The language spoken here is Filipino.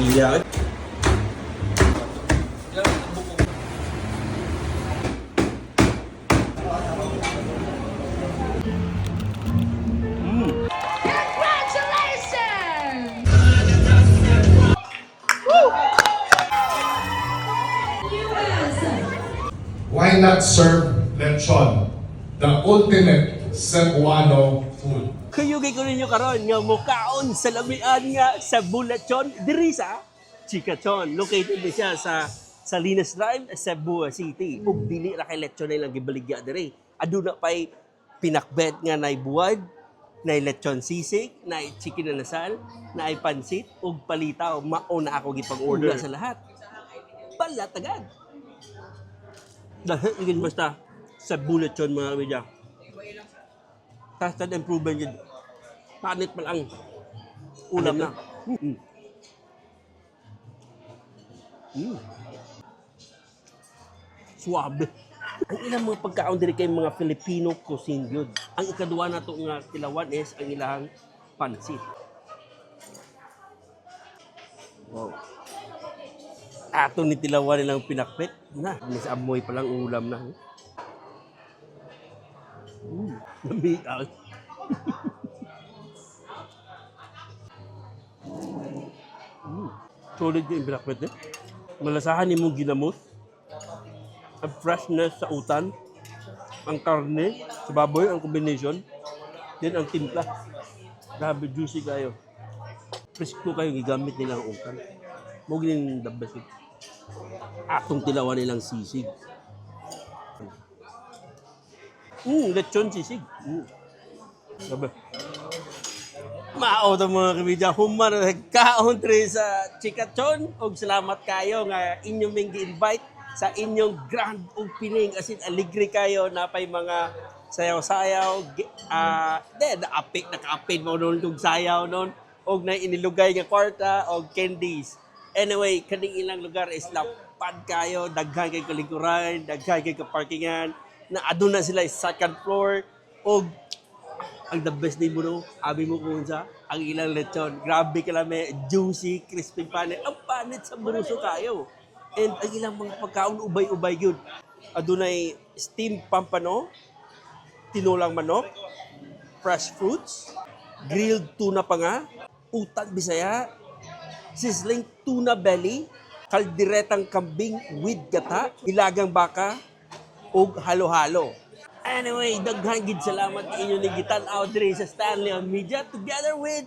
Iya. Congratulations! Why not serve lechon, the ultimate Cebuano food? Kuyugay ko ninyo karon nga mukaon sa lamian nga sa Bulachon diri sa Chicachon. Located din siya sa Salinas Drive, Cebu City. Ug dili ra kay lechon na ilang gibaligya diri. Aduna pay pinakbet nga nay buwad, nay lechon sisig, nay chicken na lasal, nay pansit ug palitaw. Mao na ako gipag-order sa lahat. Palatagad. Dahil igin basta sa Bulachon mga kabidya. Tasted improvement yun. Panit pa lang. Ulam na. Suabe. Ang ilang mga pagkaon diri kay mga Filipino cuisine yun. Ang ikaduwa na to nga kilawan is ang ilang pansit. Wow. Ato ni tilawan nilang pinakpit. Na, mas amoy pa lang ulam na. Lamig ah. Solid yung pinakpit eh. Malasahan ni mong ginamos. Ang freshness sa utan. Ang karne sa baboy, ang combination. Then ang timpla. Grabe, juicy kayo. Presko kayo gigamit nilang utan. Huwag din the best. Atong tilawan nilang sisig. Lechon sisig. Sabi. Mao to mga kabidya, humar kaon tre sa Chicachon og salamat kayo nga inyong ming gi-invite sa inyong grand opening as in aligre kayo na pay mga sayaw-sayaw naka-apid mo noon tug sayaw noon og na inilugay nga kwarta og candies. Anyway, kaning ilang lugar is lapad kayo, daghan kay kalikuran, daghan kay kaparkingan, na aduna sila sa second floor og ang the best day mo no, abi mo kung sa ang ilang lechon. Grabe ka lang, may juicy, crispy panit. Ang panit sa buruso kayo. And ang ilang mga pagkaon, ubay-ubay yun. Adunay steamed pampano, tinulang manok, fresh fruits, grilled tuna pa nga, utan bisaya, sizzling tuna belly, kaldiretang kambing with gata, ilagang baka, ug halo-halo. Anyway, daghan gid salamat inyo ni gitan-aw diri sa Stanley on Media together with